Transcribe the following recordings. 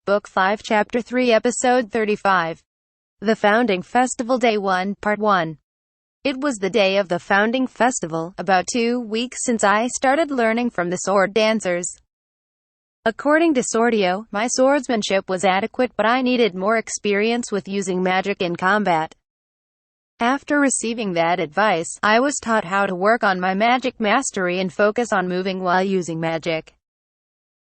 Book 5 Chapter 3 Episode 35. The Founding Festival Day 1 Part 1. It was the day of the Founding Festival, about 2 weeks since I started learning from the sword dancers. According to Sordio, my swordsmanship was adequate, but I needed more experience with using magic in combat. After receiving that advice, I was taught how to work on my magic mastery and focus on moving while using magic.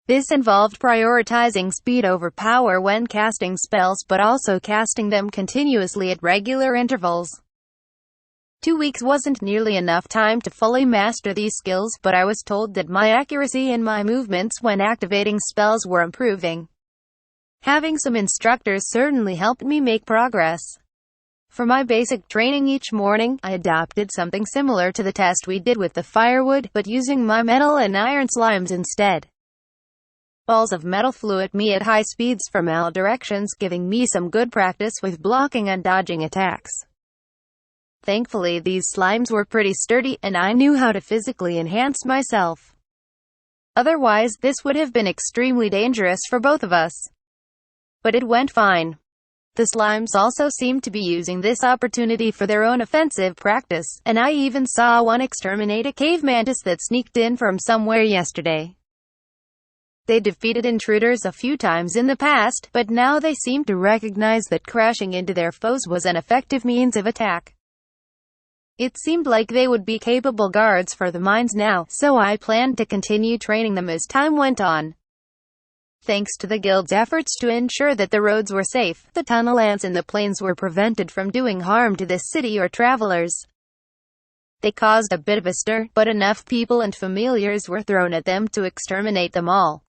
This involved prioritizing speed over power when casting spells, but also casting them continuously at regular intervals. 2 weeks wasn't nearly enough time to fully master these skills, but I was told that my accuracy and my movements when activating spells were improving. Having some instructors certainly helped me make progress. For my basic training each morning, I adopted something similar to the test we did with the firewood, but using my metal and iron slimes instead. Balls of metal flew at me at high speeds from all directions, giving me some good practice with blocking and dodging attacks. Thankfully, these slimes were pretty sturdy, and I knew how to physically enhance myself. Otherwise, this would have been extremely dangerous for both of us. But it went fine. The slimes also seemed to be using this opportunity for their own offensive practice, and I even saw one exterminate a cave mantis that sneaked in from somewhere yesterday. They defeated intruders a few times in the past, but now they seemed to recognize that crashing into their foes was an effective means of attack. It seemed like they would be capable guards for the mines now, so I planned to continue training them as time went on. Thanks to the guild's efforts to ensure that the roads were safe, the tunnel ants in the plains were prevented from doing harm to the city or travelers. They caused a bit of a stir, but enough people and familiars were thrown at them to exterminate them all.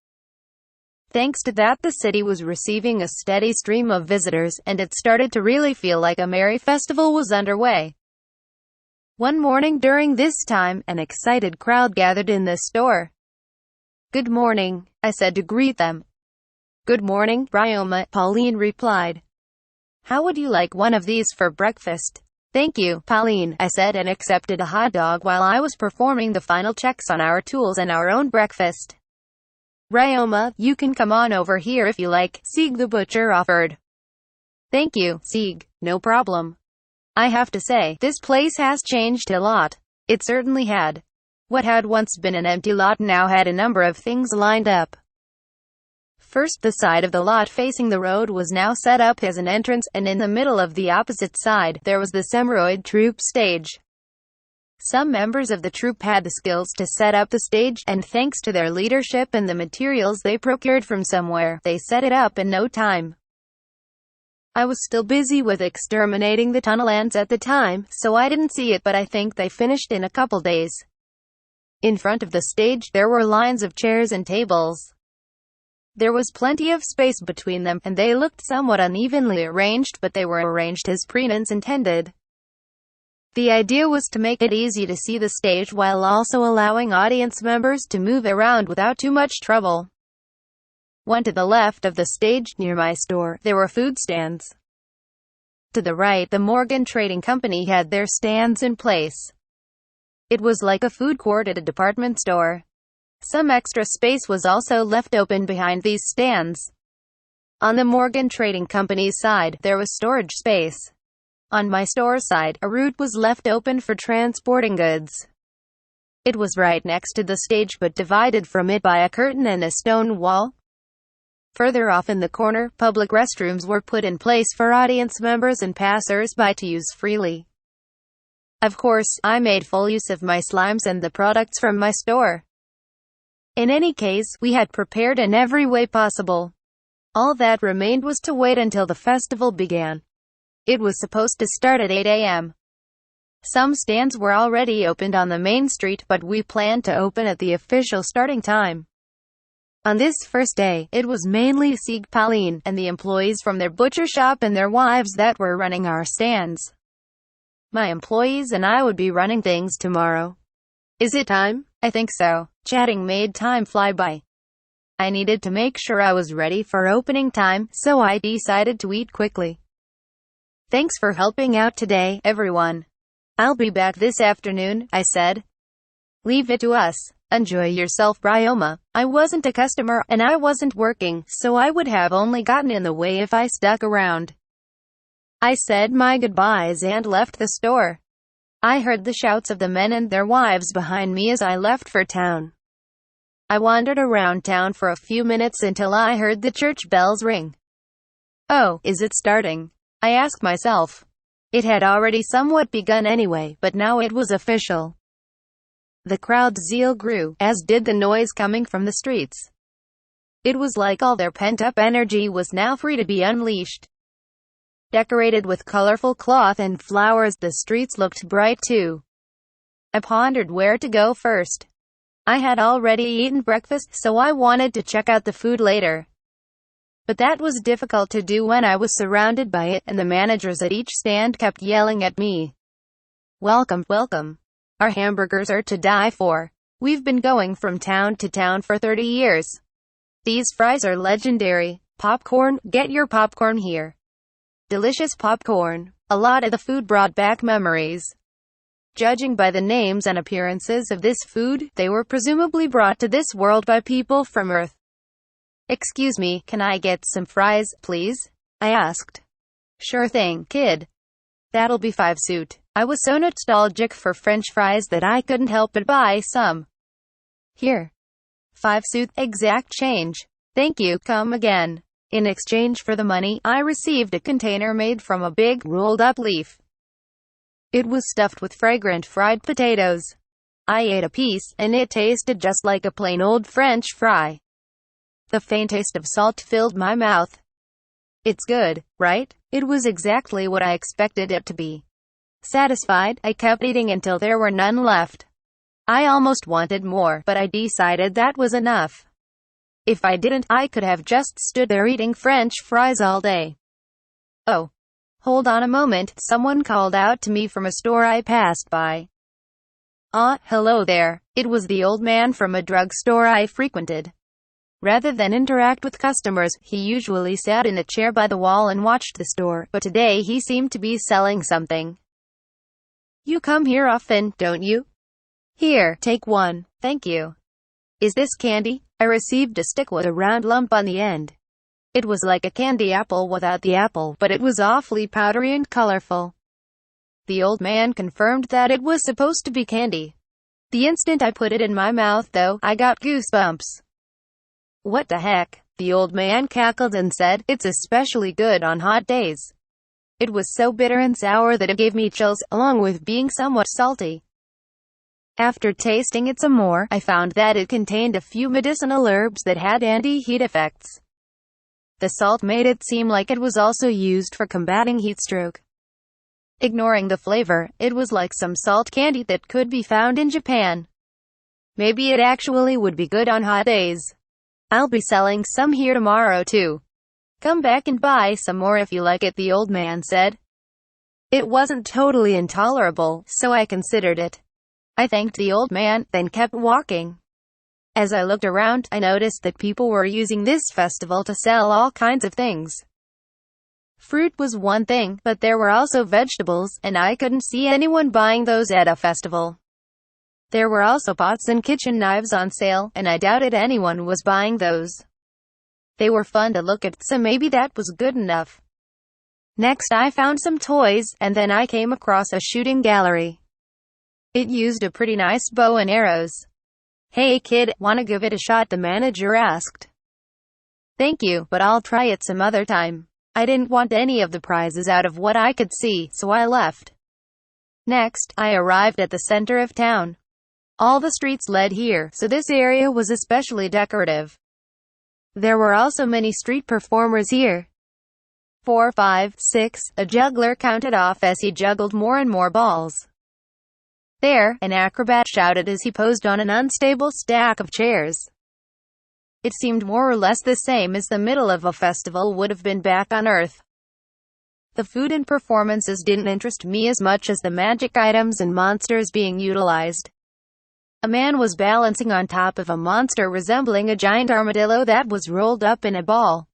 Thanks to that, the city was receiving a steady stream of visitors, and it started to really feel like a merry festival was underway. One morning during this time, an excited crowd gathered in the store. "Good morning," I said to greet them. "Good morning, Ryoma," Pauline replied. "How would you like one of these for breakfast?" "Thank you, Pauline," I said, and accepted a hot dog while I was performing the final checks on our tools and our own breakfast. "Ryoma, you can come on over here if you like," Sieg the butcher offered. "Thank you, Sieg, no problem. I have to say, this place has changed a lot." It certainly had. What had once been an empty lot now had a number of things lined up. First, the side of the lot facing the road was now set up as an entrance, and in the middle of the opposite side, there was the Semeroid troop stage. Some members of the troop had the skills to set up the stage, and thanks to their leadership and the materials they procured from somewhere, they set it up in no time. I was still busy with exterminating the tunnel ants at the time, so I didn't see it, but I think they finished in a couple days. In front of the stage, there were lines of chairs and tables. There was plenty of space between them, and they looked somewhat unevenly arranged, but they were arranged as Prenance intended. The idea was to make it easy to see the stage while also allowing audience members to move around without too much trouble. One to the left of the stage, near my store, there were food stands. To the right, the Morgan Trading Company had their stands in place. It was like a food court at a department store. Some extra space was also left open behind these stands. On the Morgan Trading Company's side, there was storage space. On my store side, a route was left open for transporting goods. It was right next to the stage but divided from it by a curtain and a stone wall. Further off in the corner, public restrooms were put in place for audience members and passers-by to use freely. Of course, I made full use of my slimes and the products from my store. In any case, we had prepared in every way possible. All that remained was to wait until the festival began. It was supposed to start at 8 a.m. Some stands were already opened on the main street, but we planned to open at the official starting time. On this first day, it was mainly Sieg, Pauline, and the employees from their butcher shop and their wives that were running our stands. My employees and I would be running things tomorrow. "Is it time?" "I think so." Chatting made time fly by. I needed to make sure I was ready for opening time, so I decided to eat quickly. "Thanks for helping out today, everyone. I'll be back this afternoon," I said. "Leave it to us," Enjoy yourself, Bryoma. I wasn't a customer, and I wasn't working, so I would have only gotten in the way if I stuck around. I said my goodbyes and left the store. I heard the shouts of the men and their wives behind me as I left for town. I wandered around town for a few minutes until I heard the church bells ring. Oh, is it starting? I asked myself. It had already somewhat begun anyway, but now it was official. The crowd's zeal grew, as did the noise coming from the streets. It was like all their pent-up energy was now free to be unleashed. Decorated with colorful cloth and flowers, the streets looked bright too. I pondered where to go first. I had already eaten breakfast, so I wanted to check out the food later. But that was difficult to do when I was surrounded by it, and the managers at each stand kept yelling at me. Welcome, welcome. Our hamburgers are to die for. We've been going from town to town for 30 years. These fries are legendary. Popcorn, get your popcorn here. Delicious popcorn. A lot of the food brought back memories. Judging by the names and appearances of this food, they were presumably brought to this world by people from Earth. Excuse me, can I get some fries, please? I asked. Sure thing, kid. That'll be 5 suit. I was so nostalgic for French fries that I couldn't help but buy some. Here. 5 suit, exact change. Thank you, come again. In exchange for the money, I received a container made from a big, rolled-up leaf. It was stuffed with fragrant fried potatoes. I ate a piece, and it tasted just like a plain old French fry. The faint taste of salt filled my mouth. It's good, right? It was exactly what I expected it to be. Satisfied, I kept eating until there were none left. I almost wanted more, but I decided that was enough. If I didn't, I could have just stood there eating French fries all day. Oh. Hold on a moment, someone called out to me from a store I passed by. Hello there. It was the old man from a drugstore I frequented. Rather than interact with customers, he usually sat in a chair by the wall and watched the store, but today he seemed to be selling something. You come here often, don't you? Here, take one. Thank you. Is this candy? I received a stick with a round lump on the end. It was like a candy apple without the apple, but it was awfully powdery and colorful. The old man confirmed that it was supposed to be candy. The instant I put it in my mouth, though, I got goosebumps. What the heck? The old man cackled and said, it's especially good on hot days. It was so bitter and sour that it gave me chills, along with being somewhat salty. After tasting it some more, I found that it contained a few medicinal herbs that had anti-heat effects. The salt made it seem like it was also used for combating heat stroke. Ignoring the flavor, it was like some salt candy that could be found in Japan. Maybe it actually would be good on hot days. I'll be selling some here tomorrow too. Come back and buy some more if you like it, the old man said. It wasn't totally intolerable, so I considered it. I thanked the old man, then kept walking. As I looked around, I noticed that people were using this festival to sell all kinds of things. Fruit was one thing, but there were also vegetables, and I couldn't see anyone buying those at a festival. There were also pots and kitchen knives on sale, and I doubted anyone was buying those. They were fun to look at, so maybe that was good enough. Next I found some toys, and then I came across a shooting gallery. It used a pretty nice bow and arrows. Hey kid, wanna give it a shot? The manager asked. Thank you, but I'll try it some other time. I didn't want any of the prizes out of what I could see, so I left. Next, I arrived at the center of town. All the streets led here, so this area was especially decorative. There were also many street performers here. 4, 5, 6, a juggler counted off as he juggled more and more balls. There, an acrobat shouted as he posed on an unstable stack of chairs. It seemed more or less the same as the middle of a festival would have been back on Earth. The food and performances didn't interest me as much as the magic items and monsters being utilized. A man was balancing on top of a monster resembling a giant armadillo that was rolled up in a ball.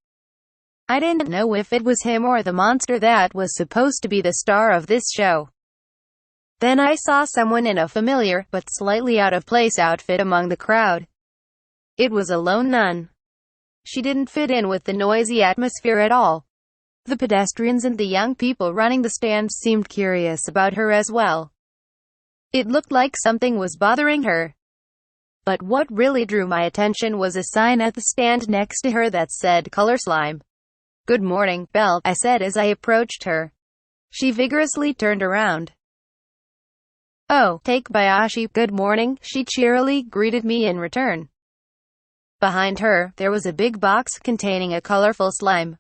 I didn't know if it was him or the monster that was supposed to be the star of this show. Then I saw someone in a familiar, but slightly out of place outfit among the crowd. It was a lone nun. She didn't fit in with the noisy atmosphere at all. The pedestrians and the young people running the stands seemed curious about her as well. It looked like something was bothering her. But what really drew my attention was a sign at the stand next to her that said "Color Slime." "Good morning, Belle," I said as I approached her. She vigorously turned around. "Oh, Takebayashi, good morning," she cheerily greeted me in return. Behind her, there was a big box containing a colorful slime.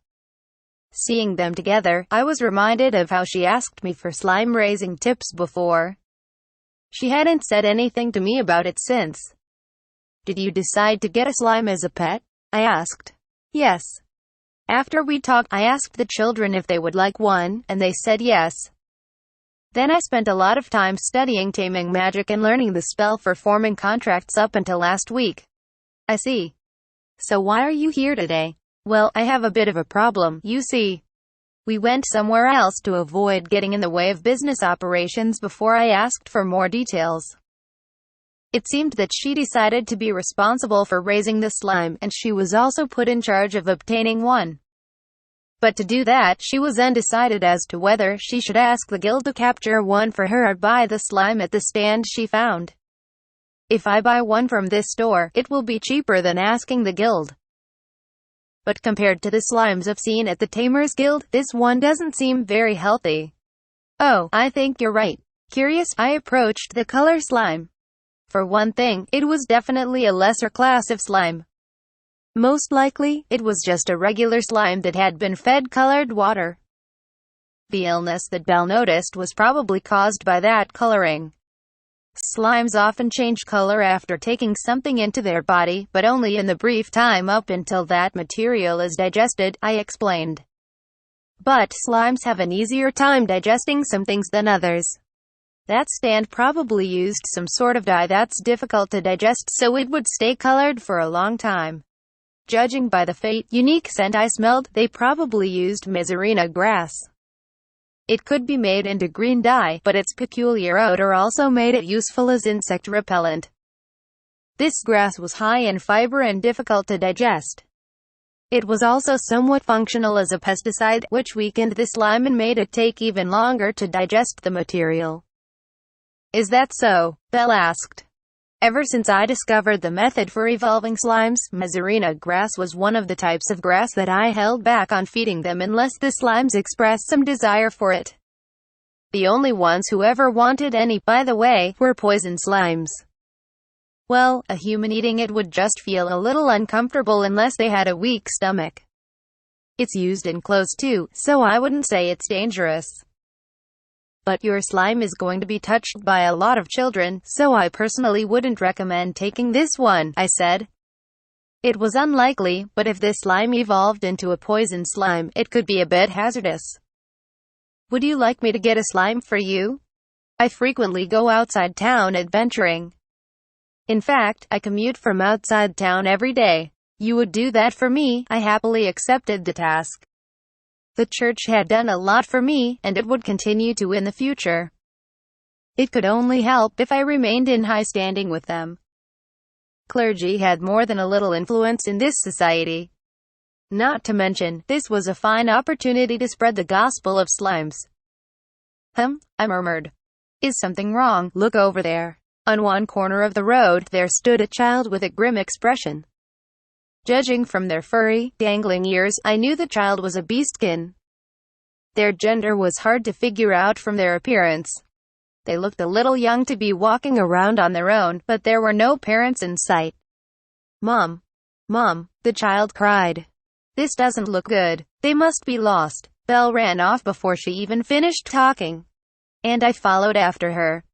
Seeing them together, I was reminded of how she asked me for slime raising tips before. She hadn't said anything to me about it since. "Did you decide to get a slime as a pet?" I asked. "Yes. After we talked, I asked the children if they would like one, and they said yes. Then I spent a lot of time studying taming magic and learning the spell for forming contracts up until last week." "I see. So why are you here today?" "Well, I have a bit of a problem, you see. We went somewhere else to avoid getting in the way of business operations before I asked for more details. It seemed that she decided to be responsible for raising the slime, and she was also put in charge of obtaining one. But to do that, she was undecided as to whether she should ask the guild to capture one for her or buy the slime at the stand she found. If I buy one from this store, it will be cheaper than asking the guild. But compared to the slimes I've seen at the Tamers Guild, this one doesn't seem very healthy." "Oh, I think you're right." Curious, I approached the color slime. For one thing, it was definitely a lesser class of slime. Most likely, it was just a regular slime that had been fed colored water. The illness that Belle noticed was probably caused by that coloring. Slimes often change color after taking something into their body, but only in the brief time up until that material is digested, I explained. But slimes have an easier time digesting some things than others. That stand probably used some sort of dye that's difficult to digest, so it would stay colored for a long time. Judging by the unique scent I smelled, they probably used Mizarina grass. It could be made into green dye, but its peculiar odor also made it useful as insect repellent. This grass was high in fiber and difficult to digest. It was also somewhat functional as a pesticide, which weakened the slime and made it take even longer to digest the material. "Is that so?" Belle asked. "Ever since I discovered the method for evolving slimes, Mizarina grass was one of the types of grass that I held back on feeding them unless the slimes expressed some desire for it. The only ones who ever wanted any, by the way, were poison slimes. Well, a human eating it would just feel a little uncomfortable unless they had a weak stomach. It's used in clothes too, so I wouldn't say it's dangerous. But your slime is going to be touched by a lot of children, so I personally wouldn't recommend taking this one," I said. It was unlikely, but if this slime evolved into a poison slime, it could be a bit hazardous. "Would you like me to get a slime for you? I frequently go outside town adventuring. In fact, I commute from outside town every day. You would do that for me?" I happily accepted the task. The church had done a lot for me, and it would continue to in the future. It could only help if I remained in high standing with them. Clergy had more than a little influence in this society. Not to mention, this was a fine opportunity to spread the gospel of slimes. I murmured. "Is something wrong? Look over there." On one corner of the road, there stood a child with a grim expression. Judging from their furry, dangling ears, I knew the child was a beastkin. Their gender was hard to figure out from their appearance. They looked a little young to be walking around on their own, but there were no parents in sight. "Mom! Mom!" the child cried. "This doesn't look good. They must be lost." Belle ran off before she even finished talking, and I followed after her.